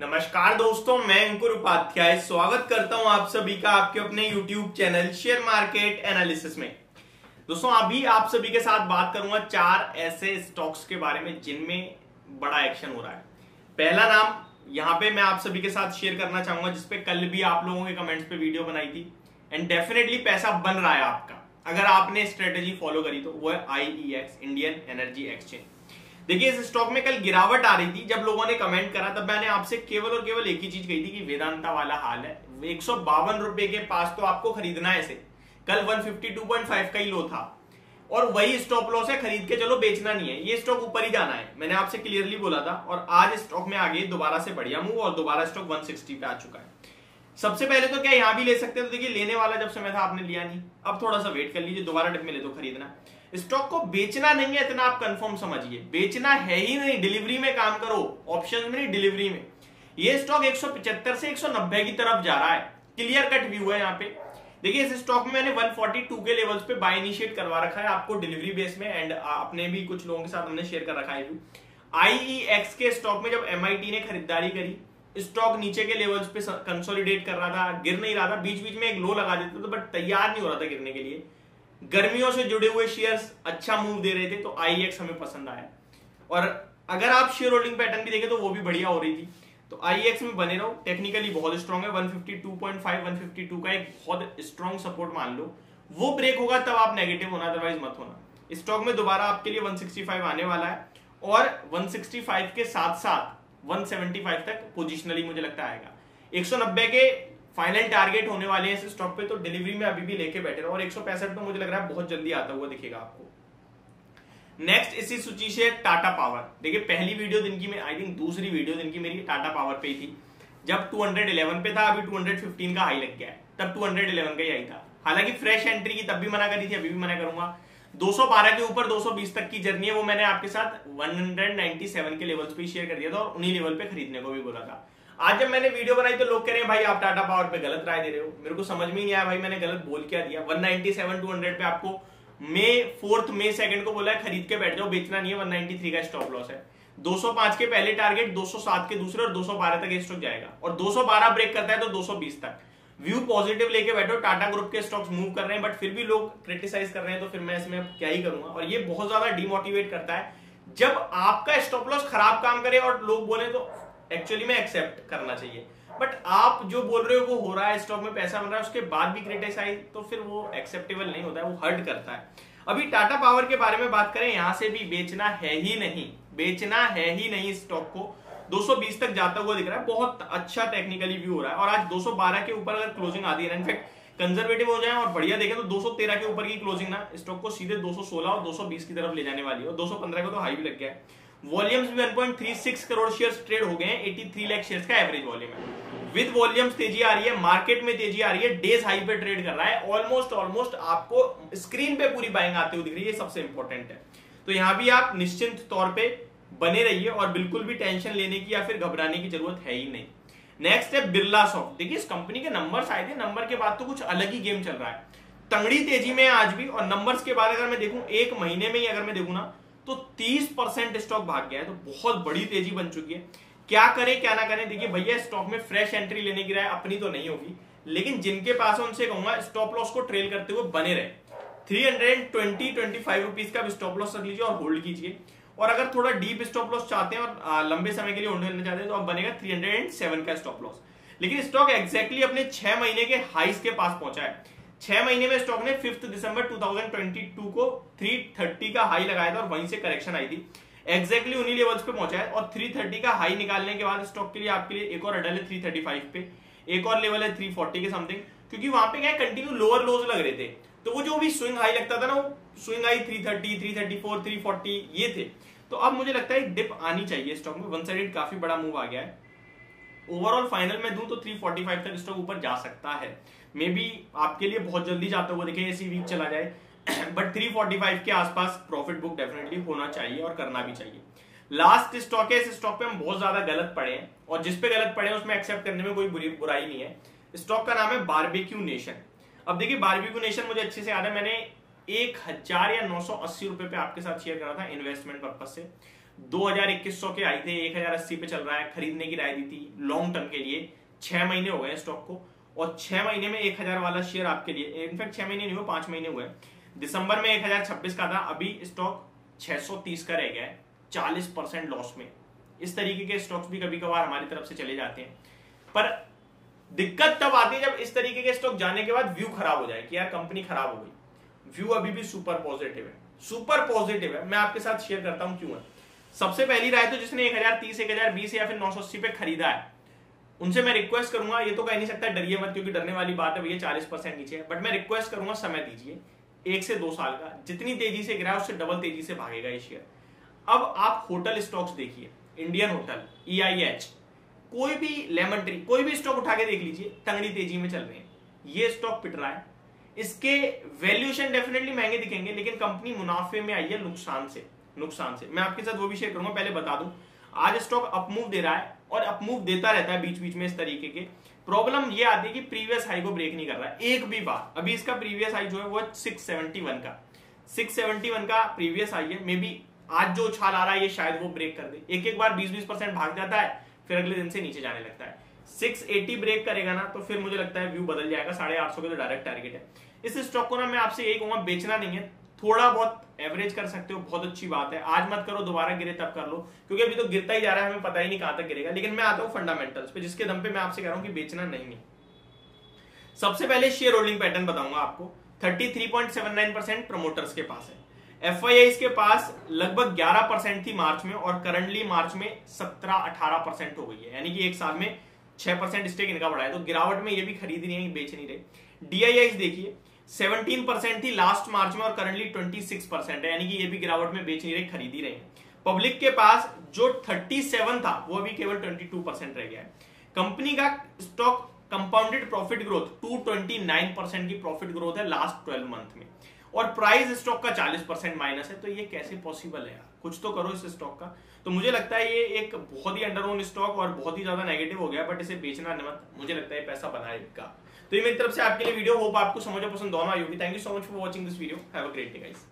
नमस्कार दोस्तों, मैं अंकुर उपाध्याय स्वागत करता हूं आप सभी का आपके अपने YouTube channel share market analysis में। दोस्तों अभी आप सभी के साथ बात करूंगा 4 ऐसे स्टॉक्स के बारे में जिनमें बड़ा एक्शन हो रहा है। पहला नाम यहां पे मैं आप सभी के साथ शेयर करना चाहूंगा जिसपे कल भी आप लोगों के कमेंट्स पे वीडियो बनाई थी एंड डेफिनेटली पैसा बन रहा है आपका अगर आपने स्ट्रेटेजी फॉलो करी तो, वो है IEX इंडियन एनर्जी एक्सचेंज। देखिए इस स्टॉक में कल गिरावट आ रही थी, जब लोगों ने कमेंट करा तब मैंने आपसे केवल और केवल एक ही चीज कही थी कि वेदांता वाला हाल है, 152 रुपए के पास तो आपको खरीदना है इसे। कल 152.5 का ही लो था और वही स्टॉप लॉस है, खरीद के चलो बेचना नहीं है, ये स्टॉक ऊपर ही जाना है, मैंने आपसे क्लियरली बोला था। और आज स्टॉक में आगे दोबारा से बढ़िया मूव और दोबारा स्टॉक 160 पे आ चुका है। सबसे पहले तो क्या यहां भी ले सकते हैं, तो देखिए लेने वाला जब समय था आपने लिया नहीं, अब थोड़ा सा वेट कर लीजिए, दोबारा डिप मिले तो खरीदना। स्टॉक को बेचना नहीं है, इतना आप कंफर्म समझिए, बेचना है ही नहीं, डिलीवरी में काम करो, ऑप्शन में नहीं डिलीवरी में। ये स्टॉक 175 से 190 की तरफ जा रहा है, क्लियर कट व्यू है यहाँ पे। देखिए इस स्टॉक में मैंने 142 के लेवल्स पे बाय इनिशिएट करवा रखा है आपको डिलीवरी बेस में एंड अपने भी कुछ लोगों के साथ हमने शेयर कर रखा है व्यू। IEX के स्टॉक में जब MIT ने खरीदारी करी, स्टॉक नीचे के लेवल्स पे कंसोलिडेट कर रहा था, गिर नहीं रहा था, बीच बीच में एक लो लगा देता था बट तैयार नहीं हो रहा था गिरने के लिए। गर्मियों से जुड़े हुए शेयर्स अच्छा मूव दे रहे थे तो IEX हमें पसंद आया। और अगर आप शेयर होल्डिंग पैटर्न भी देखें तो वो भी बढ़िया हो रही थी, तो IEX में बने रहो। टेक्निकली बहुत स्ट्रॉन्ग है, 152.5 152 का एक बहुत स्ट्रॉन्ग सपोर्ट मान लो, वो ब्रेक होगा तब आप नेगेटिव होना, अदरवाइज मत होना। स्टॉक में दोबारा आपके लिए 165 आने वाला है और 165 के साथ साथ 175 तक पोजिशनली मुझे लगता आएगा। 190 के फाइनल टारगेट होने वाले हैं इस स्टॉक पे, तो डिलीवरी में अभी भी लेके बैठे रहो। और 165 तो मुझे लग रहा है बहुत जल्दी आता हुआ दिखेगा आपको। नेक्स्ट इसी सूची से टाटा पावर। देखिए पहली वीडियो दिन की, आई थिंक दूसरी वीडियो दिन की मेरी टाटा पावर पे ही थी, जब 211 पे था, अभी 215 का हाई लग गया है, तब 211 का ही आई था। हालांकि फ्रेश एंट्री की तब भी मना करी थी, अभी भी मना करूंगा। 212 के ऊपर 220 तक की जर्नी है, वो मैंने आपके साथ 197 के लेवल्स पे शेयर कर दिया था और उन्हीं लेवल पे खरीदने को भी बोला था। आज जब मैंने वीडियो बनाई तो लोग कह रहे हैं भाई आप टाटा पावर पे गलत राय दे रहे हो। मेरे को समझ में नहीं आया भाई मैंने गलत बोल क्या दिया। 197 200 पे आपको मई 2 को बोला है खरीद के बैठ जाओ, बेचना नहीं है, 193 का स्टॉप लॉस है। 205 के पहले टारगेट, 207 के दूसरे और 212 तक स्टॉक जाएगा और 212 ब्रेक करता है तो 220 तक। व्यू पॉजिटिव लेके बैठो, टाटा ग्रुप के स्टॉक्स मूव कर रहे हैं बट फिर भी लोग क्रिटिसाइज कर रहे हैं, तो फिर मैं इसमें क्या ही करूंगा। और ये बहुत ज्यादा डिमोटिवेट करता है जब आपका स्टॉप लॉस खराब काम करे और लोग बोले, तो एक्चुअली में एक्सेप्ट करना चाहिए। बट आप जो बोल रहे हो वो हो रहा है, स्टॉक में पैसा बन रहा है, उसके बाद भी क्रिटिसाइज, तो फिर वो एक्सेप्टेबल नहीं होता है, वो हर्ट करता है। अभी टाटा पावर के बारे में बात करें, यहां से भी बेचना है ही नहीं, बेचना है ही नहीं। स्टॉक को 220 तक जाता हुआ दिख रहा है, बहुत अच्छा टेक्निकली व्यू हो रहा है। और आज 212 के ऊपर अगर क्लोजिंग आती है, इनफैक्ट कंजर्वेटिव हो जाए और बढ़िया देखें तो 213 के ऊपर की क्लोजिंग ना स्टॉक को सीधे 216 और 220 की तरफ ले जाने वाली है, और 215 को तो हाई भी लग गया है। वॉल्यूम्स भी 1.36 करोड़ शेयर्स ट्रेड हो गए हैं, 83 लाख शेयर्स का एवरेज वॉल्यूम है। विद वॉल्यूम्स तेजी आ रही है, मार्केट में तेजी आ रही है, डेज हाई पे ट्रेड कर रहा है, ऑलमोस्ट आपको स्क्रीन पे पूरी बाइंग आते हुए दिख रही है, सबसे इंपॉर्टेंट है। तो यहां भी आप निश्चिंत तौर पे बने रहिए और बिल्कुल भी टेंशन लेने की या फिर घबराने की जरूरत है ही नहीं। नेक्स्ट है बिरला सॉफ्ट। देखिए इस कंपनी के नंबर्स आए थे, नंबर के बाद तो कुछ अलग ही गेम चल रहा है, तंगड़ी तेजी में आज भी। और नंबर्स के बाद अगर मैं देखूं, एक महीने में ही अगर मैं देखूं ना, तो 30% स्टॉक भाग गया है, तो बहुत बड़ी तेजी बन चुकी है। क्या करें क्या ना करें, देखिए भैया स्टॉक में फ्रेश एंट्री लेने की राय अपनी तो नहीं होगी, लेकिन जिनके पास है उनसे कहूंगा स्टॉप लॉस को ट्रेल करते हुए बने रहे। 325 रुपीज का स्टॉप लॉस रख लीजिए और होल्ड कीजिए। और अगर थोड़ा डीप स्टॉप लॉस चाहते हैं और लंबे समय के लिए होल्ड करना चाहते हैं तो अब बनेगा 307 का स्टॉप लॉस। लेकिन स्टॉक एक्जैक्टली अपने 6 महीने के हाइस के पास पहुंचा है। 6 महीने में स्टॉक ने 5 दिसंबर 2022 को 330 का हाई लगाया था और वहीं से करेक्शन आई थी, एक्जैक्टली उन्हीं लेवल्स पे पहुंचा है। और 330 का हाई निकालने के बाद स्टॉक के लिए आपके लिए एक और अडल है 335 पे, एक और लेवल है 340 के समथिंग, क्योंकि वहां पे क्या कंटिन्यू लोअर लोज लग रहे थे, तो वो जो भी स्विंग हाई लगता था ना, वो स्विंग हाई 330 334 340 ये थे। तो अब मुझे लगता है डिप आनी चाहिए स्टॉक में, वन साइडेड काफी बड़ा मूव आ गया है। ओवरऑल फाइनल में दूं तो 345 तक स्टॉक ऊपर जा सकता है, मे बी आपके लिए बहुत जल्दी जाता हुआ दिखे, इसी वीक चला जाए बट 345 के आसपास प्रॉफिट बुक डेफिनेटली होना चाहिए और करना भी चाहिए। लास्ट स्टॉक है, इस स्टॉक पे हम बहुत ज्यादा गलत पड़े हैं और जिस पे गलत पड़े हैं उसमें एक्सेप्ट करने में कोई बुराई नहीं है। स्टॉक का नाम है बारबेक्यू नेशन। अब देखिए बारबेक्यू नेशन मुझे अच्छे से याद है, मैंने 1000 या 980 रुपए पे आपके साथ शेयर करा था इन्वेस्टमेंट पर्पज से। 2100 के आई थे, 1080 पे चल रहा है, खरीदने की राय दी थी लॉन्ग टर्म के लिए। 6 महीने हो गए स्टॉक को, और 6 महीने में 1000 वाला शेयर आपके लिए, इनफैक्ट 6 महीने नहीं हुए, 5 महीने हुए। दिसंबर में 1026 का था, अभी स्टॉक 630 का रह गया है, 40% लॉस में। इस तरीके के स्टॉक्स भी कभी कभार हमारी तरफ से चले जाते हैं, पर दिक्कत तब आती है जब इस तरीके के स्टॉक जाने के बाद व्यू खराब हो जाए कि यार कंपनी खराब हो गई। व्यू अभी भी सुपर पॉजिटिव है, सुपर पॉजिटिव है। मैं आपके साथ शेयर करता हूं क्यों है। सबसे पहली राय तो जिसने 1030, 1020 या फिर 980 पे खरीदा है, उनसे मैं रिक्वेस्ट करूंगा, ये तो कह नहीं सकता डरिए मत, क्योंकि डरने वाली बात है भैया, 40% नीचे है, बट मैं रिक्वेस्ट करूंगा समय दीजिए 1 से 2 साल का। जितनी तेजी से गिरा उससे डबल तेजी से भागेगा ये शेयर। अब आप होटल स्टॉक्स देखिए, इंडियन होटल, EIH, कोई भी, लेमन ट्री, कोई भी स्टॉक उठा के देख लीजिए, तंगड़ी तेजी में चल रहे हैं। ये स्टॉक पिट रहा है, इसके वैल्यूएशन डेफिनेटली महंगे दिखेंगे, लेकिन कंपनी मुनाफे में आई है नुकसान से। मैं आपके साथ वो भी शेयर करूंगा। पहले बता दूं, आज स्टॉक अपमूव दे रहा है और अपमूव देता रहता है बीच बीच में इस तरीके के। प्रॉब्लम ये आती है कि प्रीवियस हाई को ब्रेक नहीं कर रहा है एक भी बार। अभी इसका प्रीवियस हाई जो है वो 671 का, 671 का प्रीवियस हाई है। मे बी आज जो उछाल आ रहा है ये शायद वो ब्रेक कर दे। एक बार 20% भाग जाता है, फिर अगले दिन से नीचे जाने लगता है। 680 ब्रेक करेगा ना, तो फिर मुझे लगता है व्यू बदल जाएगा। 850 के तो डायरेक्ट टारगेट है। इस स्टॉक को ना मैं आपसे यही कहूंगा, बेचना नहीं है, थोड़ा बहुत एवरेज कर सकते हो, बहुत अच्छी बात है। आज मत करो, दोबारा गिरे तब कर लो, क्योंकि अभी तो गिरता ही जा रहा है, हमें पता ही नहीं कहां तक गिरेगा। लेकिन मैं आता हूं फंडामेंटल्स पे, जिसके दम पे मैं आपसे कह रहा हूं कि बेचना नहीं है। सबसे पहले शेयर होल्डिंग पैटर्न बताऊंगा आपको। 33.79% प्रमोटर्स के पास है, FIIs के पास लगभग 11% थी मार्च में, और करंटली मार्च में 17-18% हो गई है, यानी कि एक साल में 6% स्टेक इनका बढ़ा है। तो गिरावट में ये भी खरीद रही है, बेच नहीं रहे। DIIs देखिए, 17% थी लास्ट मार्च में और करंटली 26% है, यानी कि ये भी गिरावट में बेच नहीं रहे, खरीद ही रहे हैं। पब्लिक के पास जो 37 था वो अभी केवल 22% रह गया है। कंपनी का स्टॉक कंपाउंडेड प्रॉफिट ग्रोथ 229% की प्रॉफिट ग्रोथ है लास्ट 12 मंथ में, और प्राइस स्टॉक का 40% माइनस है। तो ये कैसे पॉसिबल है यार, कुछ तो करो इस स्टॉक का। तो मुझे लगता है ये एक बहुत ही अंडर ओन स्टॉक और बहुत ही ज्यादा नेगेटिव हो गया, बट इसे बेचना मत, मुझे लगता है पैसा बनाएगा। तो ये मेरी तरफ से आपके लिए वीडियो, होप आपको समझ और पसंद दोनों आई होगी। Thank you so much for watching this video, have a great day guys.